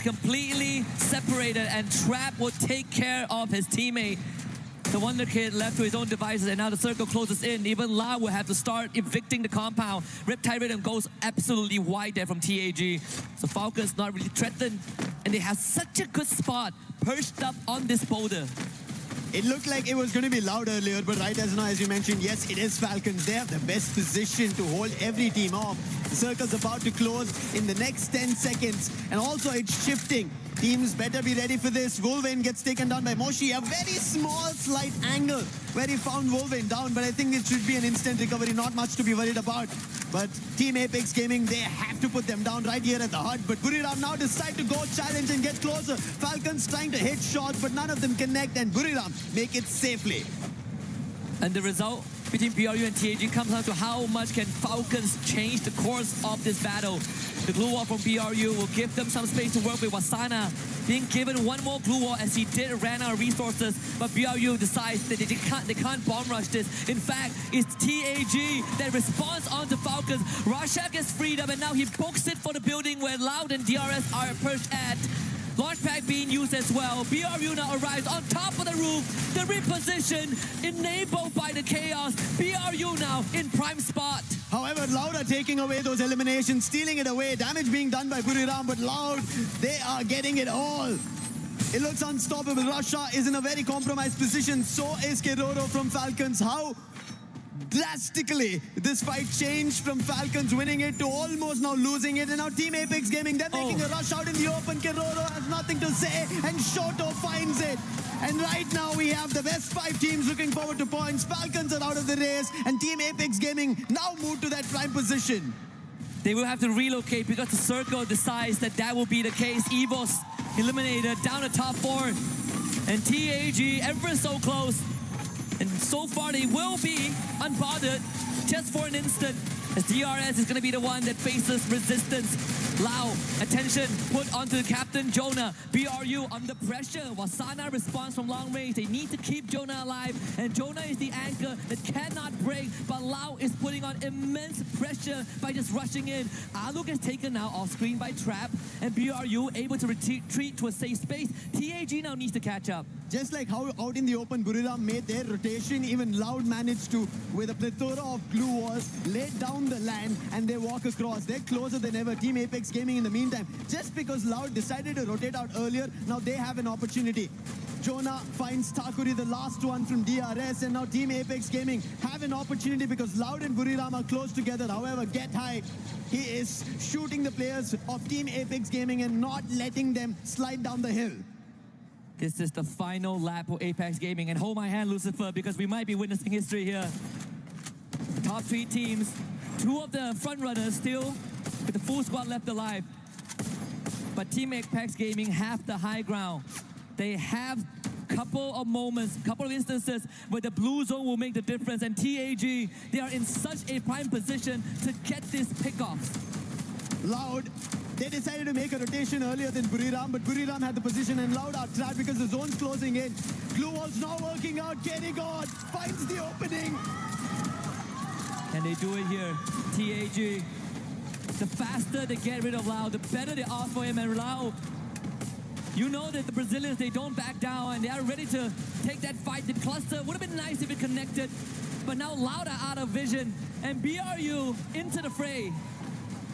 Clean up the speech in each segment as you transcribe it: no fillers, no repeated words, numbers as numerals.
completely separated, and Trap will take care of his teammate. The Wonder Kid left to his own devices, and now the circle closes in. Even Lau will have to start evicting the compound. Riptide Rhythm goes absolutely wide there from TAG. So Falcons not really threatened, and they have such a good spot perched up on this boulder. It looked like it was going to be Loud earlier, but right as now, as you mentioned, yes, it is Falcons. They have the best position to hold every team off. The circle's about to close in the next 10 seconds, and also it's shifting. Teams better be ready for this. Wolverine gets taken down by Moshi. A very small, slight angle where he found Wolverine down, but I think it should be an instant recovery, not much to be worried about. But Team Apex Gaming, they have to put them down right here at the hut. But Buriram now decide to go challenge and get closer. Falcons trying to hit shots, but none of them connect, and Buriram make it safely. And the result between BRU and TAG comes down to how much can Falcons change the course of this battle. The glue wall from BRU will give them some space to work with. Wasana being given one more glue wall as he did ran out of resources, but BRU decides that they can't bomb rush this. In fact, it's TAG that responds onto Falcons. Rashak gets freed up, and now he books it for the building where Loud and DRS are perched at. Launchpad being used as well. BRU now arrives on top of the roof. The reposition enabled by the chaos. BRU now in prime spot. However, Loud are taking away those eliminations, stealing it away. Damage being done by Buriram, but Loud, they are getting it all. It looks unstoppable. Russia is in a very compromised position. So is Keroro from Falcons. How drastically this fight changed from Falcons winning it to almost now losing it, and now Team Apex Gaming, they're making a rush out in the open. Keroro has nothing to say, and Shoto finds it. And right now we have the best 5 teams looking forward to points. Falcons are out of the race, and Team Apex Gaming now moved to that prime position. They will have to relocate because the circle decides that will be the case. EVOS eliminated down to top 4, and TAG ever so close. And so far, they will be unbothered just for an instant, as DRS is going to be the one that faces resistance. Lau, attention put onto Captain Jonah. BRU under pressure. Wasana responds from long range. They need to keep Jonah alive, and Jonah is the anchor that cannot break, but Lau is putting on immense pressure by just rushing in. Aluk is taken now off screen by Trap, and BRU able to retreat to a safe space. TAG now needs to catch up. Just like how out in the open Buriram made their rotation, even Loud managed to, with a plethora of glue walls, lay down the land and they walk across. They're closer than ever. Team Apex Gaming in the meantime, just because Loud decided to rotate out earlier, now they have an opportunity. Jonah finds Takuri, the last one from DRS, and now Team Apex Gaming have an opportunity because Loud and Buriram are close together. However, Get High, he is shooting the players of Team Apex Gaming and not letting them slide down the hill. This is the final lap for Apex Gaming, and hold my hand, Lucifer, because we might be witnessing history here. Top 3 teams, 2 of the front runners still with the full squad left alive. But Team Apex Gaming have the high ground. They have couple of moments, couple of instances where the blue zone will make the difference, and TAG, they are in such a prime position to get this pickoff. Loud, they decided to make a rotation earlier than Buriram, but Buriram had the position, and Loud are trapped because the zone's closing in. Glue wall's not working out. Kenny God finds the opening. And they do it here. TAG, the faster they get rid of Lau, the better they are for him. And Lau, you know that the Brazilians, they don't back down, and they are ready to take that fight. The cluster would have been nice if it connected, but now Loud are out of vision, and BRU into the fray.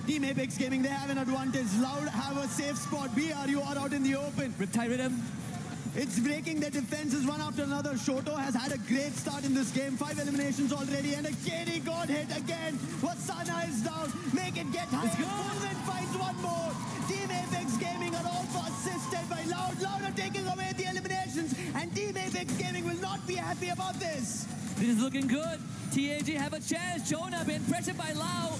Team Apex Gaming, they have an advantage. Loud have a safe spot. BRU are out in the open. Riptide Rhythm. It's breaking their defenses one after another. Shoto has had a great start in this game. 5 eliminations already, and a KD got hit again. Wasana is down. Make it Get High. Wolven finds one more. Team Apex Gaming are also assisted by Loud. Loud are taking away the eliminations, and Team Apex Gaming will not be happy about this. This is looking good. TAG have a chance. Jonah being pressured by Loud.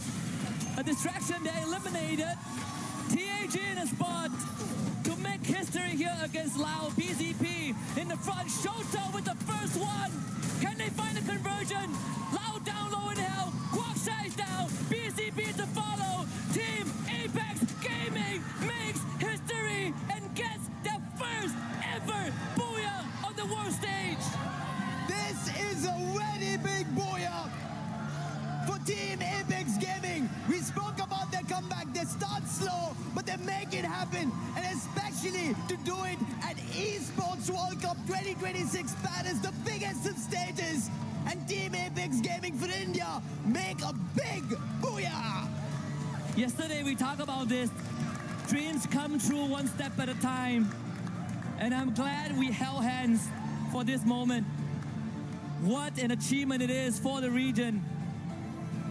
A distraction, they eliminated. TAG in a spot to make history here against Lau. BZP in the front. Shoto with the first one. Can they find a conversion? Lau down low in hell. Guaksha is down. BZP to follow. Team Apex Gaming makes history and gets their first ever booyah on the world stage. This is a very big booyah for Team Apex Gaming. We spoke about their comeback. They start slow, but they make it happen. And especially ready to do it at Esports World Cup 2026 Paris, the biggest of stages. And Team Apex Gaming for India make a big booyah! Yesterday we talked about this. Dreams come true one step at a time. And I'm glad we held hands for this moment. What an achievement it is for the region.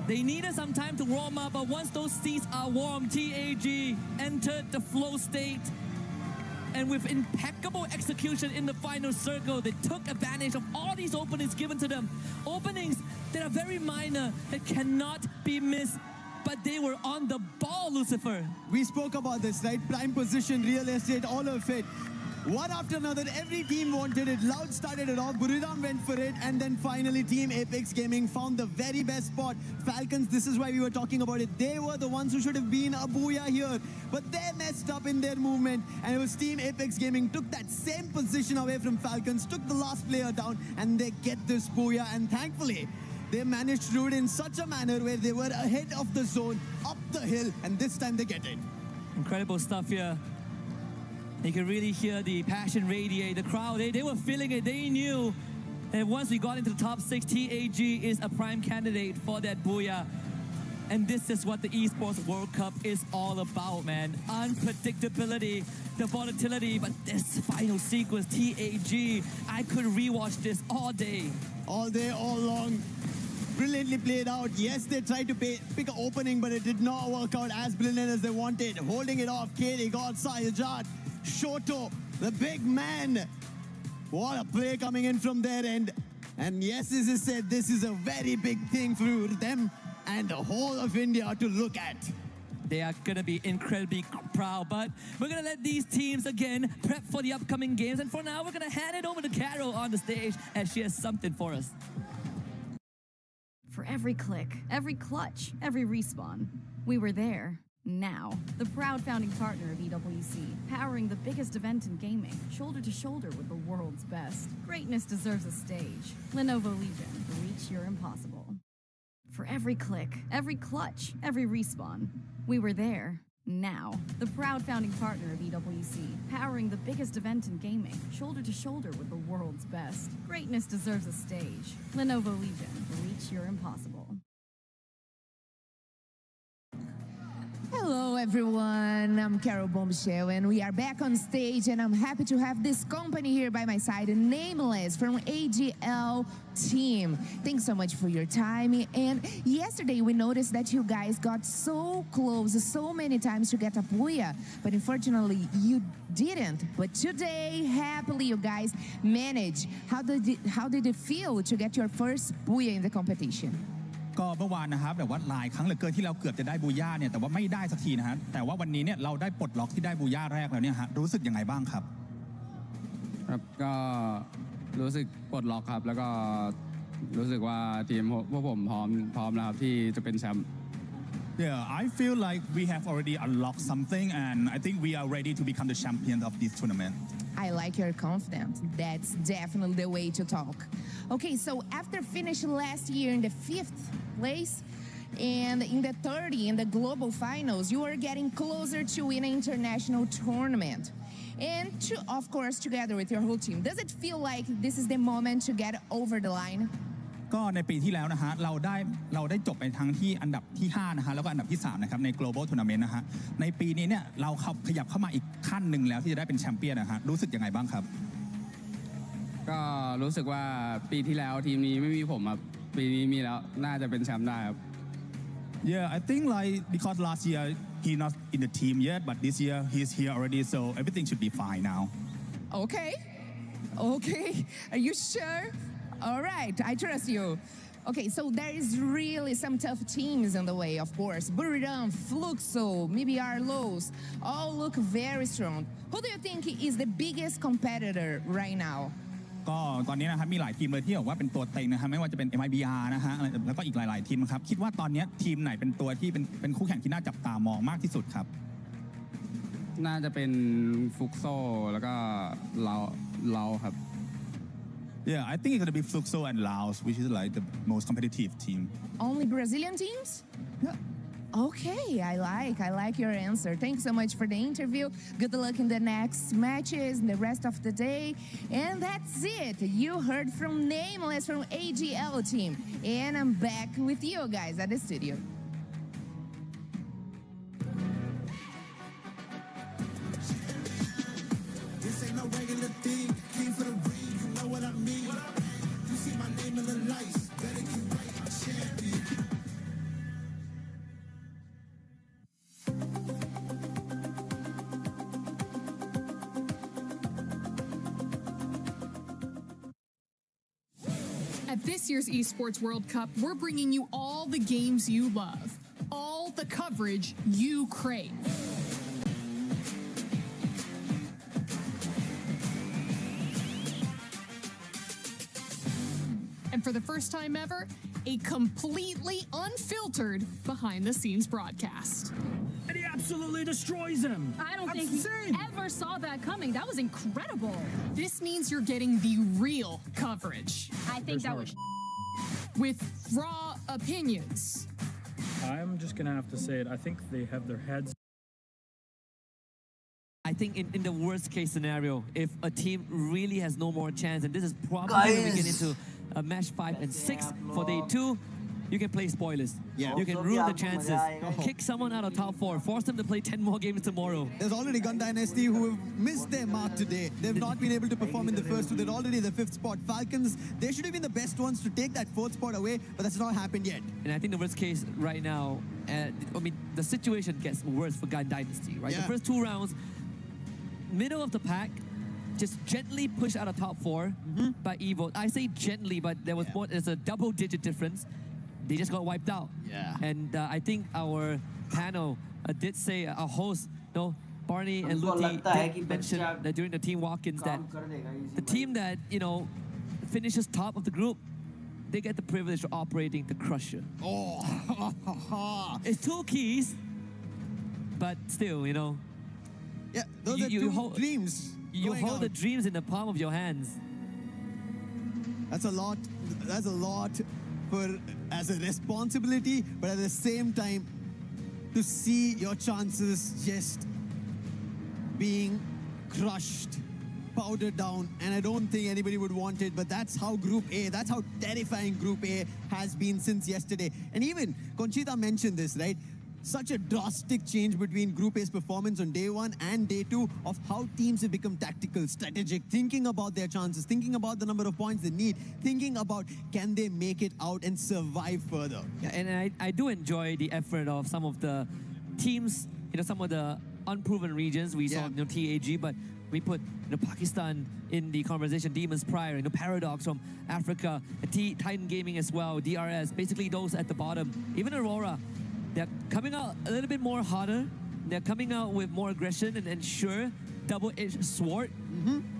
They needed some time to warm up, but once those seats are warm, TAG entered the flow state. And with impeccable execution in the final circle, they took advantage of all these openings given to them. Openings that are very minor, that cannot be missed. But they were on the ball, Lucifer. We spoke about this, right? Prime position, real estate, all of it. One after another, every team wanted it. Loud started it off, Buriram went for it, and then finally Team Apex Gaming found the very best spot. Falcons, this is why we were talking about it. They were the ones who should have been a booyah here, but they messed up in their movement, and it was Team Apex Gaming took that same position away from Falcons, took the last player down, and they get this booyah, and thankfully, they managed to do it in such a manner where they were ahead of the zone, up the hill, and this time they get it. Incredible stuff here. You can really hear the passion radiate. The crowd, they were feeling it. They knew that once we got into the top 6, TAG is a prime candidate for that booyah. And this is what the Esports World Cup is all about, man. Unpredictability, the volatility, but this final sequence, TAG, I could rewatch this all day. All day, all long. Brilliantly played out. Yes, they tried to pick an opening, but it did not work out as brilliant as they wanted. Holding it off, KD, God, Sayajat, Shoto, the big man. What a play coming in from their end. And yes, as I said, this is a very big thing for them and the whole of India to look at. They are going to be incredibly proud, but we're going to let these teams again prep for the upcoming games. And for now, we're going to hand it over to Carol on the stage as she has something for us. For every click, every clutch, every respawn, we were there. Now, the proud founding partner of EWC, powering the biggest event in gaming, shoulder to shoulder with the world's best. Greatness deserves a stage. Lenovo Legion, reach your impossible. For every click, every clutch, every respawn, we were there. Now, the proud founding partner of EWC, powering the biggest event in gaming, shoulder to shoulder with the world's best. Greatness deserves a stage. Lenovo Legion, reach your impossible. Hello everyone, I'm Carol Bombshell and we are back on stage and I'm happy to have this company here by my side, Nameless from AGL team. Thanks so much for your time. And yesterday we noticed that you guys got so close so many times to get a booyah, but unfortunately you didn't. But today, happily you guys managed. How did it feel to get your first booyah in the competition? ก็เมื่อวานนะครับแบบว่าหลายครั้งเหลือเกินที่เราเกือบจะได้บูย่าเนี่ยแต่ว่าไม่ได้สักทีนะฮะแต่ว่าวันนี้เนี่ยเราได้ปลดล็อกที่ได้บูย่าแรกแล้วเนี่ยฮะรู้สึกยังไงบ้างครับครับก็รู้สึกปลดล็อกครับแล้วก็รู้สึกว่าทีมพวกผมพร้อมแล้วครับที่จะเป็นแชมป์ Yeah, I feel like we have already unlocked something and I think we are ready to become the champion of this tournament. I like your confidence. That's definitely the way to talk. Okay, so after finishing last year in the 5th place and in the 30 in the global finals, you are getting closer to win an international tournament. And of course, together with your whole team, does it feel like this is the moment to get over the line? ก็ในปีที่แล้วนะฮะเราได้จบไปทั้งที่อันดับที่5นะฮะแล้วก็อันดับที่3นะครับใน global tournament นะฮะในปีนี้เนี่ยเราขยับเข้ามาอีกขั้นหนึ่งแล้วที่จะได้เป็นแชมเปี้ยนนะฮะรู้สึกยังไงบ้างครับก็รู้สึกว่าปีที่แล้วทีมนี้ไม่มีผมครับปีนี้มีแล้วน่าจะเป็นแชมป์ได้ครับ Yeah, I think like because last year he not in the team yet, but this year he's here already, so everything should be fine now. Okay, are you sure? All right, I trust you. Okay, so there is really some tough teams in the way, of course. Buriram, Fluxo, maybe Arlos, all look very strong. Who do you think is the biggest competitor right now? ก็ตอนนี้นะครับมีหลายทีมเลยที่บอกว่าเป็นตัวเต็งนะครับไม่ว่าจะเป็น MIBR นะฮะแล้วก็อีกหลายๆทีมครับคิดว่าตอนนี้ทีมไหนเป็นตัวที่เป็นคู่แข่งที่น่าจับตามองมากที่สุดครับน่าจะเป็นฟุกโซแล้วก็เราครับ Yeah, I think it's gonna be Fluxo and Laos, which is like the most competitive team. Only Brazilian teams? Okay, I like your answer. Thanks so much for the interview. Good luck in the next matches and the rest of the day. And that's it. You heard from Nameless from AGL team. And I'm back with you guys at the studio. This ain't no regular thing. Came for the ring, you know what I mean. You see my name in the lights. Better get right, I'm champion. At this year's Esports World Cup, we're bringing you all the games you love, all the coverage you crave. And for the first time ever, a completely unfiltered behind-the-scenes broadcast. And he absolutely destroys him. I don't think he ever saw that coming. That was incredible. This means you're getting the real coverage I think that was with raw opinions. I'm just going to have to say it. I think they have their heads. I think in the worst case scenario, if a team really has no more chance, and this is probably when we get into match 5 and 6 for day 2, you can play spoilers. Yeah. You can ruin the chances. Kick someone out of top 4. Force them to play 10 more games tomorrow. There's already Gun Dynasty who have missed their mark today. They've not been able to perform in the first two. They're already the 5th spot. Falcons, they should have been the best ones to take that 4th spot away, but that's not happened yet. And I think the worst case right now, I mean, the situation gets worse for Gun Dynasty, right? Yeah. The first 2 rounds, middle of the pack, just gently pushed out of top 4 by Evo. I say gently, but there was more. There's a double-digit difference. They just got wiped out. Yeah. And I think our panel did say, our host, Barney and Luthi did mention that during the team walk-ins that the team that, finishes top of the group, they get the privilege of operating the Crusher. Oh. It's 2 keys, but still, Yeah, those are two dreams. You going hold out. the dreams in the palm of your hands. That's a lot. That's a lot as a responsibility, but at the same time, to see your chances just being crushed, powdered down, and I don't think anybody would want it, but that's how Group A, that's how terrifying Group A has been since yesterday. And even Conchita mentioned this, right? Such a drastic change between Group A's performance on day 1 and day 2 of how teams have become tactical, strategic, thinking about their chances, thinking about the number of points they need, thinking about can they make it out and survive further. Yeah, and I do enjoy the effort of some of the teams, some of the unproven regions. We saw TAG, but we put Pakistan in the conversation, Demons prior, Paradox from Africa, Titan Gaming as well, DRS, basically those at the bottom. Even Aurora, they're coming out a little bit more harder. They're coming out with more aggression and sure, double-edged sword,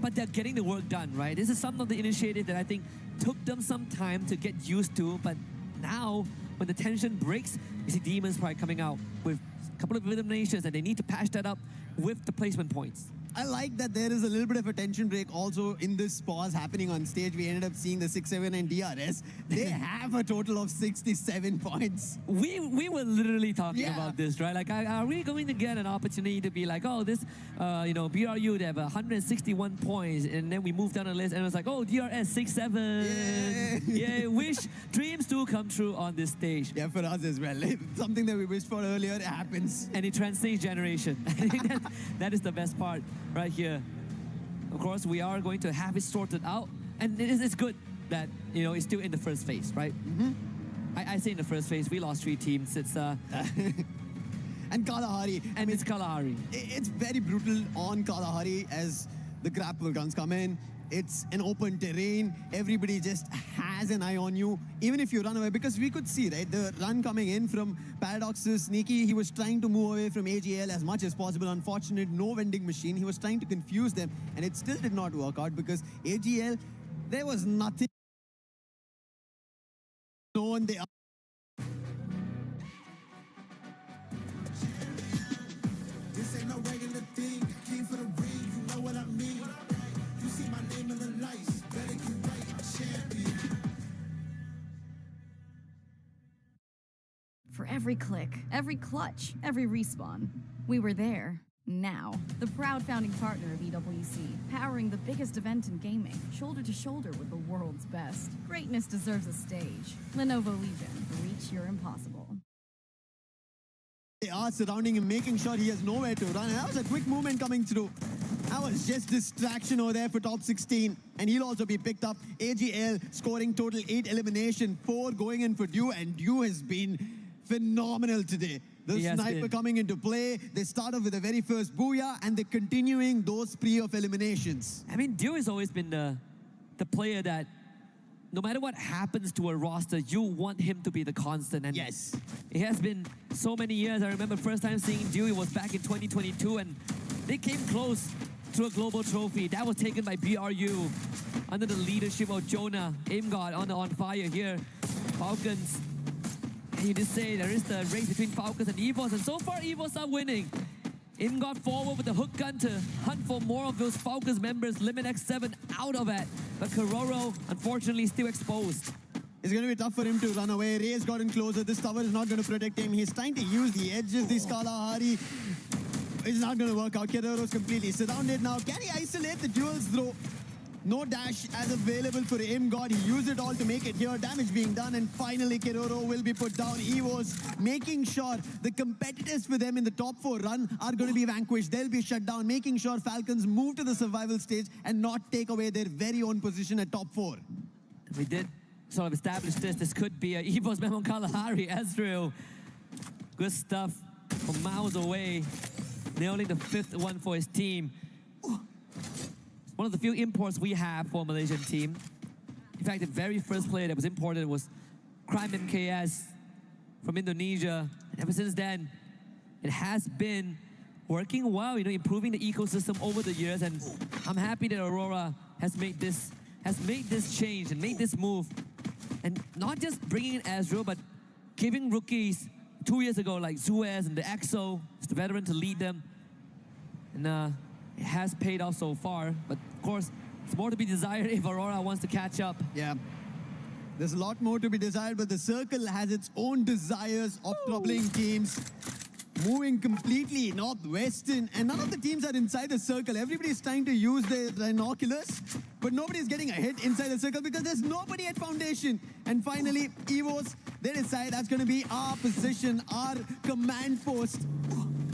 but they're getting the work done, right? This is some of the initiative that I think took them some time to get used to, but now when the tension breaks, you see Demons probably coming out with a couple of eliminations and they need to patch that up with the placement points. I like that there is a little bit of a tension break also in this pause happening on stage. We ended up seeing the 6-7 and DRS. They have a total of 67 points. We were literally talking about this, right? Like, are we going to get an opportunity to be like, oh, this, BRU, they have 161 points, and then we moved down the list, and it was like, oh, DRS 6-7. Yeah, wish dreams do come true on this stage. Yeah, for us as well. Something that we wished for earlier, it happens. And it transcends generation. I think that is the best part right here. Of course, we are going to have it sorted out, and it's good that it's still in the first phase, right? I say in the first phase, we lost 3 teams. It's and Kalahari. And it's Kalahari. It's very brutal on Kalahari as the grapple guns come in. It's an open terrain. Everybody just has an eye on you, even if you run away. Because we could see, right, the run coming in from Paradox to Sneaky. He was trying to move away from AGL as much as possible. Unfortunate, no vending machine. He was trying to confuse them, and it still did not work out because AGL, there was nothing known. They This ain't no regular thing. Came for the ring, you know what I mean. You see my name in the lights. Better get right, I'm champion. For every click, every clutch, every respawn. We were there. Now, the proud founding partner of EWC, powering the biggest event in gaming, shoulder to shoulder with the world's best. Greatness deserves a stage. Lenovo Legion, reach your impossible. They are surrounding him, making sure he has nowhere to run. And that was a quick movement coming through. That was just distraction over there for top 16. And he'll also be picked up. AGL scoring total 8 elimination, 4 going in for Dew. And Dew has been phenomenal today. The sniper coming into play. They start off with the very first booyah, and they're continuing those spree of eliminations. I mean, Dew has always been the player that no matter what happens to a roster, you want him to be the constant. And yes, it has been so many years. I remember first time seeing Dew, it was back in 2022, and they came close to a global trophy. That was taken by BRU under the leadership of Jonah. Aim God on fire here. Falcons. And you just say there is the race between Falcons and EVOS, and so far EVOS are winning. Im got forward with the hook gun to hunt for more of those Falcons members. Limit X7 out of it, but Kororo unfortunately still exposed. It's going to be tough for him to run away. Ray's gotten closer. This tower is not going to protect him. He's trying to use the edges. The Kalahari is not going to work out. Kororo's completely surrounded now. Can he isolate the duels throw? No dash as available for ImGod. He used it all to make it here. Damage being done, and finally Kororo will be put down. EVOS making sure the competitors for them in the top 4 run are going to be vanquished. They'll be shut down, making sure Falcons move to the survival stage and not take away their very own position at top 4. We did sort of establish this. This could be a EVOS Memon Kalahari. S8UL. Good stuff from miles away. Nailing the 5th one for his team. One of the few imports we have for a Malaysian team. In fact, the very first player that was imported was Crime MKS from Indonesia. And ever since then, it has been working well, you know, improving the ecosystem over the years. And I'm happy that Aurora has made this change and made this move. And not just bringing in S8UL, but giving rookies 2 years ago like Zuez and the EXO, the veteran, to lead them. And it has paid off so far, but of course, it's more to be desired if Aurora wants to catch up. Yeah, there's a lot more to be desired, but the Circle has its own desires of troubling teams, moving completely northwestern, and none of the teams are inside the Circle. Everybody's trying to use their binoculars, but nobody's getting a hit inside the Circle because there's nobody at Foundation. And finally, EVOS, they decide that's going to be our position, our command post,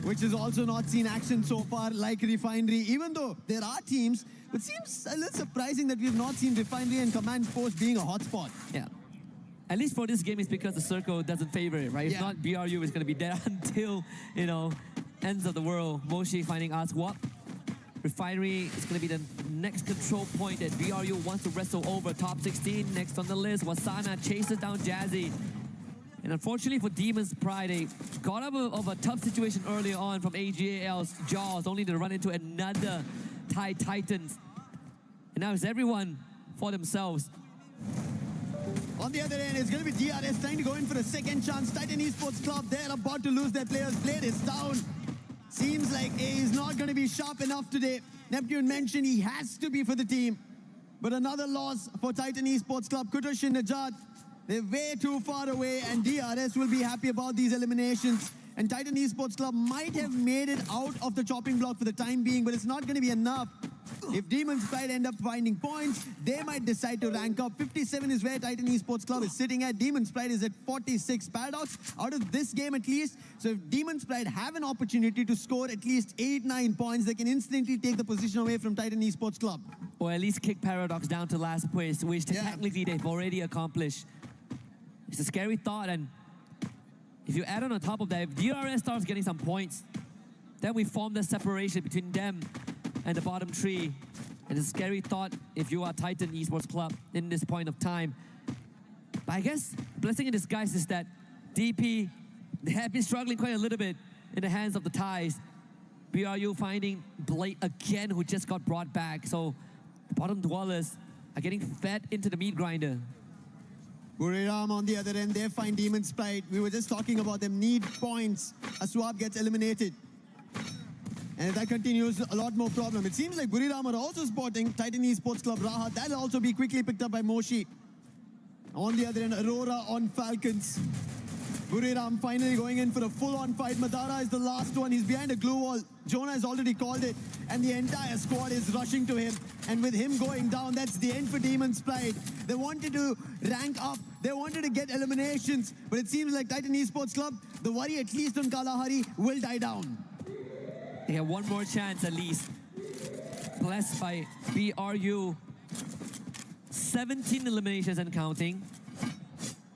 which has also not seen action so far like Refinery, even though there are teams. It seems a little surprising that we've not seen Refinery and command post being a hotspot. Yeah. At least for this game, it's because the Circle doesn't favor it, right? If not, BRU is going to be there until, you know, ends of the world. Moshi finding Aswap. Refinery is going to be the next control point that BRU wants to wrestle over. Top 16 next on the list. Wasana chases down Jazzy. And unfortunately for Demon's Pride, they got out of a tough situation earlier on from AGAL's jaws, only to run into another Thai Titans. And now it's everyone for themselves. On the other end, it's going to be DRS trying to go in for a second chance. Titan Esports Club, they're about to lose their players. Blade is down. Seems like he's not going to be sharp enough today. Neptune mentioned he has to be for the team. But another loss for Titan Esports Club. Kutush and Najat, they're way too far away, and DRS will be happy about these eliminations. And Titan Esports Club might have made it out of the chopping block for the time being, but it's not going to be enough. If Demon's Pride end up finding points, they might decide to rank up. 57 is where Titan Esports Club is sitting at. Demon's Pride is at 46. Paradox out of this game at least. So if Demon's Pride have an opportunity to score at least 8-9 points, they can instantly take the position away from Titan Esports Club. Or at least kick Paradox down to last place, which technically they've already accomplished. It's a scary thought, and if you add on top of that, if DRS starts getting some points, then we form the separation between them and the bottom three. And it's a scary thought if you are Titan Esports Club in this point of time. But I guess blessing in disguise is that DP, they have been struggling quite a little bit in the hands of the Thais. BRU finding Blade again, who just got brought back. So the bottom dwellers are getting fed into the meat grinder. Buriram on the other end, they find Demon's Pride. We were just talking about them need points. Aswap gets eliminated. And if that continues, a lot more problem. It seems like Buriram are also spotting Titan Esports Club Rahat. That'll also be quickly picked up by Moshi. On the other end, Aurora on Falcons. Buriram finally going in for a full-on fight. Madara is the last one. He's behind a glue wall. Jonah has already called it. And the entire squad is rushing to him. And with him going down, that's the end for Demon's Pride. They wanted to rank up. They wanted to get eliminations. But it seems like Titan Esports Club, the worry at least on Kalahari will die down. They have one more chance at least. Blessed by BRU. 17 eliminations and counting.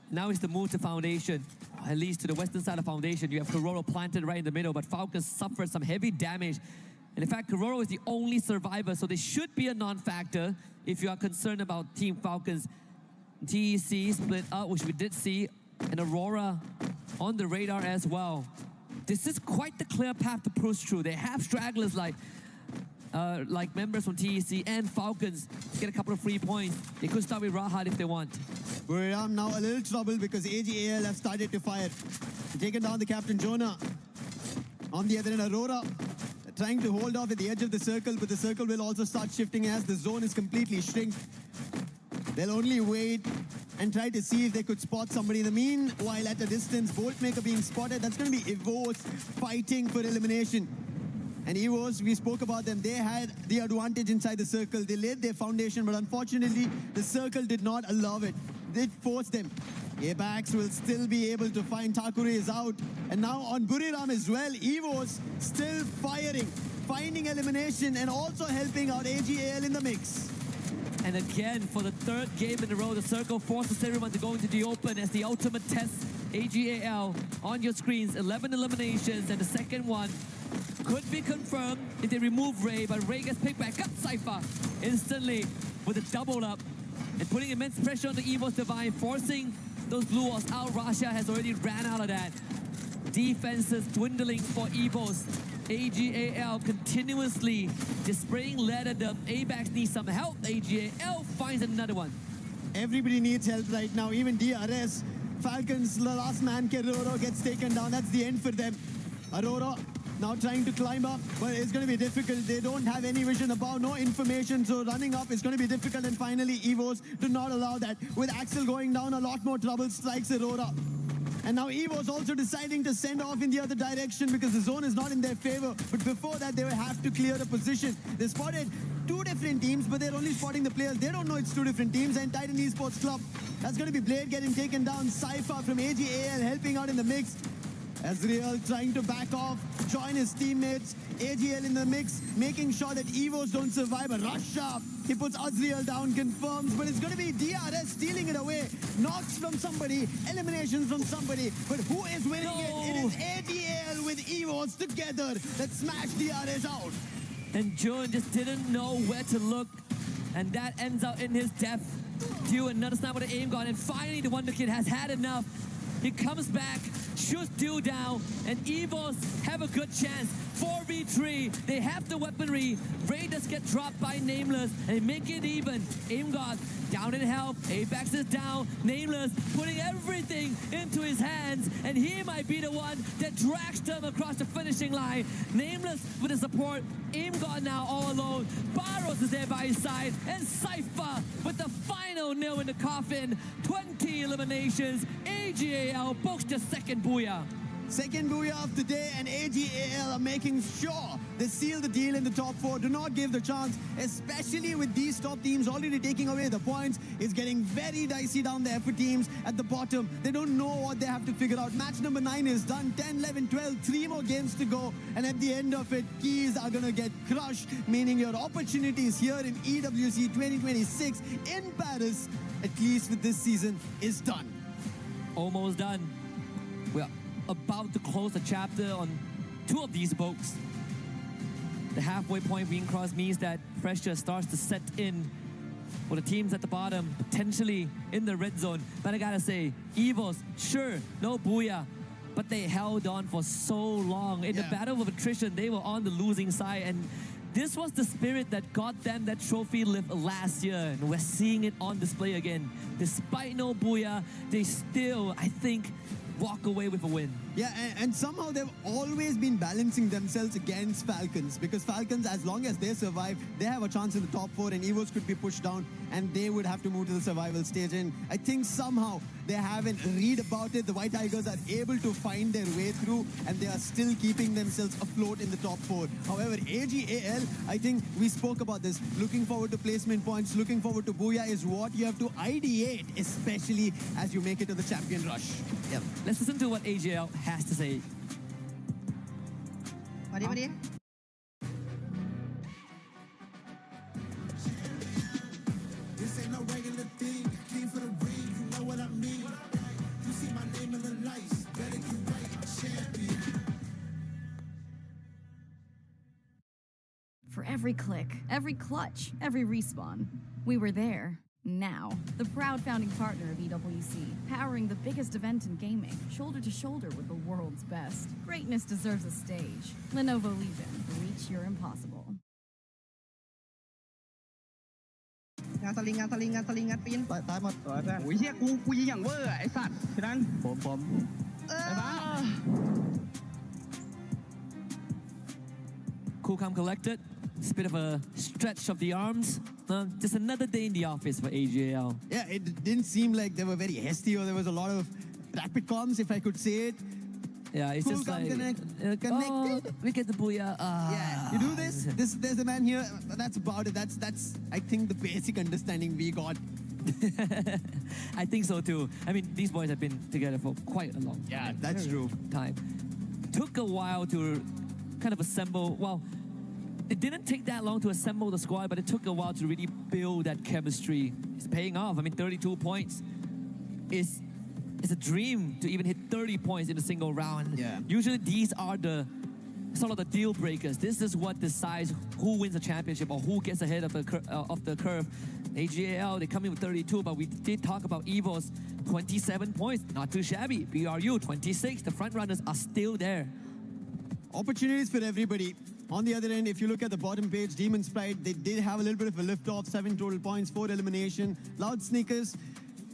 Now it's the move to Foundation. At least to the western side of Foundation. You have Kororo planted right in the middle, but Falcons suffered some heavy damage. And in fact, Kororo is the only survivor, so they should be a non-factor if you are concerned about Team Falcons. TEC split up, which we did see, and Aurora on the radar as well. This is quite the clear path to push through. They have stragglers like members from TEC and Falcons to get a couple of free points. They could start with Rahat if they want. Buriram now a little trouble because AGAL have started to fire. Taken down the captain Jonah. On the other end, Aurora trying to hold off at the edge of the circle, but the circle will also start shifting as the zone is completely shrink. They'll only wait and try to see if they could spot somebody. In the meanwhile, at a distance, Boltmaker being spotted. That's going to be EVOS fighting for elimination. And EVOS, we spoke about them. They had the advantage inside the circle. They laid their foundation, but unfortunately, the circle did not allow it. They forced them. Apex will still be able to find Takure is out. And now on Buriram as well, EVOS still firing, finding elimination and also helping out AGAL in the mix. And again, for the third game in a row, the circle forces everyone to go into the open as the ultimate test. AGAL on your screens, 11 eliminations, and the second one could be confirmed if they remove Ray, but Ray gets picked back up Cypher instantly with a double up and putting immense pressure on the EVOS Divine, forcing those blue walls out. Rasha has already ran out of that. Defenses dwindling for EVOS. AGAL continuously displaying lead at them. ABAX needs some help. AGAL finds another one. Everybody needs help right now, even DRS. Falcons, the last man, Aurora gets taken down. That's the end for them. Aurora now trying to climb up, but it's going to be difficult. They don't have any vision above, no information, so running up is going to be difficult. And finally, EVOS do not allow that. With Axel going down, a lot more trouble strikes Aurora. And now EVOS also deciding to send off in the other direction because the zone is not in their favor. But before that, they will have to clear the position. They spotted two different teams, but they're only spotting the players. They don't know it's two different teams. And Titan Esports Club, that's going to be Blade getting taken down. Cypher from AGAL helping out in the mix. Azriel trying to back off, join his teammates. AGL in the mix, making sure that EVOS don't survive. A rush up. He puts Azriel down, confirms, but it's going to be DRS stealing it away. Knocks from somebody, eliminations from somebody. But who is winning it? It is AGL with EVOS together that smash DRS out. And Jun just didn't know where to look. And that ends up in his death. Due another snap with the aim gun. And finally, the Wonder Kid has had enough. He comes back, shoots Dew down, and EVOS have a good chance. 4v3, they have the weaponry. Raiders get dropped by Nameless and make it even. Aim God down in health, Apex is down. Nameless putting everything into his hands, and he might be the one that drags them across the finishing line. Nameless with the support, Aim God now all alone. Barros is there by his side, and Cypher with the final nail in the coffin. 20 eliminations. AGAL books the second booyah. Second booyah of the day, and AGAL are making sure they seal the deal in the top 4. Do not give the chance, especially with these top teams already taking away the points. It's getting very dicey down there for teams at the bottom. They don't know what they have to figure out. Match number 9 is done. 10, 11, 12, 3 more games to go. And at the end of it, keys are going to get crushed, meaning your opportunities here in EWC 2026 in Paris, at least with this season, is done. Almost done. We're about to close the chapter on 2 of these boats. The halfway point being crossed means that pressure starts to set in for the teams at the bottom, potentially in the red zone. But I gotta say, EVOS, sure, no booyah, but they held on for so long. In the battle of attrition, they were on the losing side, and this was the spirit that got them that trophy lift last year, and we're seeing it on display again. Despite no booyah, they still, I think, walk away with a win. Yeah, and somehow they've always been balancing themselves against Falcons, because Falcons, as long as they survive, they have a chance in the top 4, and EVOS could be pushed down and they would have to move to the survival stage. And I think somehow they haven't read about it. The White Tigers are able to find their way through, and they are still keeping themselves afloat in the top 4. However, AGAL, I think we spoke about this. Looking forward to placement points, looking forward to Booyah is what you have to ideate, especially as you make it to the champion rush. Yeah. Let's listen to what AGL has to say. This ain't no regular thing. Came for the ring, you know what I mean. You see my name in the lights, better get right, champion. For every click, every clutch, every respawn, we were there. Now, the proud founding partner of EWC, powering the biggest event in gaming, shoulder to shoulder with the world's best. Greatness deserves a stage. Lenovo Legion, reach your impossible. งานสลิงปีนตายหมดตัวเพื่อนโอ้ยเฮียกูยิงอย่างเวอร์ไอ้สัตว์ฉะนั้นผมไปบ้า Cool, calm, collected. It's a bit of a stretch of the arms. Just another day in the office for AGL. Yeah, it didn't seem like they were very hasty, or there was a lot of rapid comms, if I could say it. Yeah, it's Cool, just calm, like connected. Oh, we get the booyah. Yeah, you do this. There's a man here. That's about it. That's I think the basic understanding we got. I think so too. I mean, these boys have been together for quite a long time. Yeah, that's true. Time. Took a while to kind of assemble. Well, it didn't take that long to assemble the squad, but it took a while to really build that chemistry. It's paying off. I mean, 32 points is it's a dream to even hit 30 points in a single round. Yeah. Usually these are the sort of the deal breakers. This is what decides who wins the championship or who gets ahead of the curve. AGAL, they come in with 32, but we did talk about EVOS, 27 points, not too shabby. BRU, 26. The front runners are still there. Opportunities for everybody. On the other end, if you look at the bottom page, Demon Sprite, they did have a little bit of a lift off, 7 total points, 4 elimination. Loud Sneakers,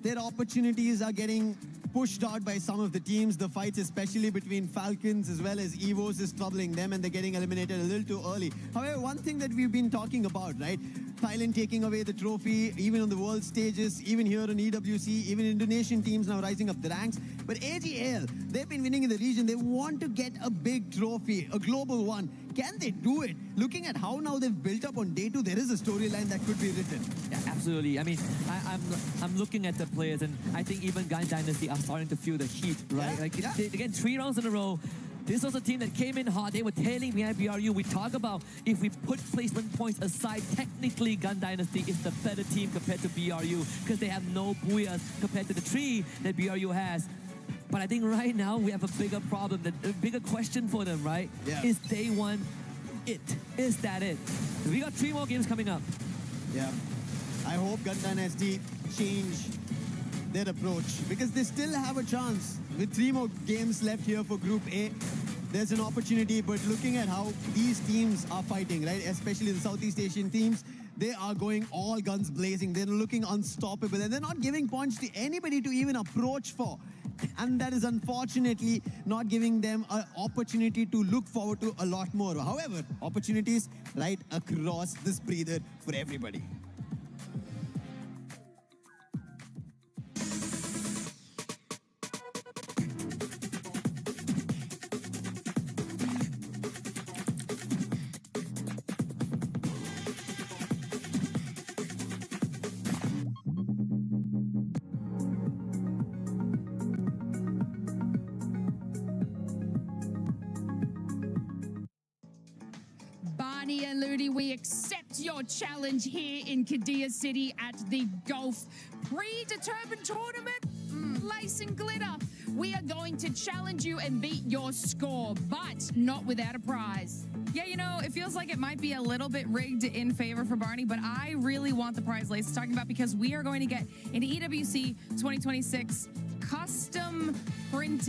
their opportunities are getting pushed out by some of the teams. The fights, especially between Falcons as well as EVOS, is troubling them, and they're getting eliminated a little too early. However, one thing that we've been talking about, right? Thailand taking away the trophy, even on the world stages, even here on EWC, even Indonesian teams now rising up the ranks. But AGL, they've been winning in the region. They want to get a big trophy, a global one. Can they do it? Looking at how now they've built up on day 2, there is a storyline that could be written. Yeah, absolutely. I mean, I'm looking at the players, and I think even Gun Dynasty are starting to feel the heat, right? Yeah, Like yeah. again, 3 rounds in a row. This was a team that came in hot. They were tailing behind BRU. We talk about if we put placement points aside, technically Gun Dynasty is the better team compared to BRU because they have no booyahs compared to the 3 that BRU has. But I think right now we have a bigger problem, a bigger question for them, right? Yeah. Is day 1 it? Is that it? We got 3 more games coming up. Yeah. I hope Gun Dynasty change their approach, because they still have a chance. With 3 more games left here for Group A, there's an opportunity. But looking at how these teams are fighting, right, especially the Southeast Asian teams, they are going all guns blazing. They're looking unstoppable, and they're not giving points to anybody to even approach for. And that is unfortunately not giving them an opportunity to look forward to a lot more. However, opportunities right across this breather for everybody. Barney and Ludi, we accept your challenge here in Kadia City at the Golf Predetermined Tournament. Lace and glitter. We are going to challenge you and beat your score, but not without a prize. Yeah, you know, it feels like it might be a little bit rigged in favor for Barney, but I really want the prize Lace is talking about, because we are going to get an EWC 2026 custom printed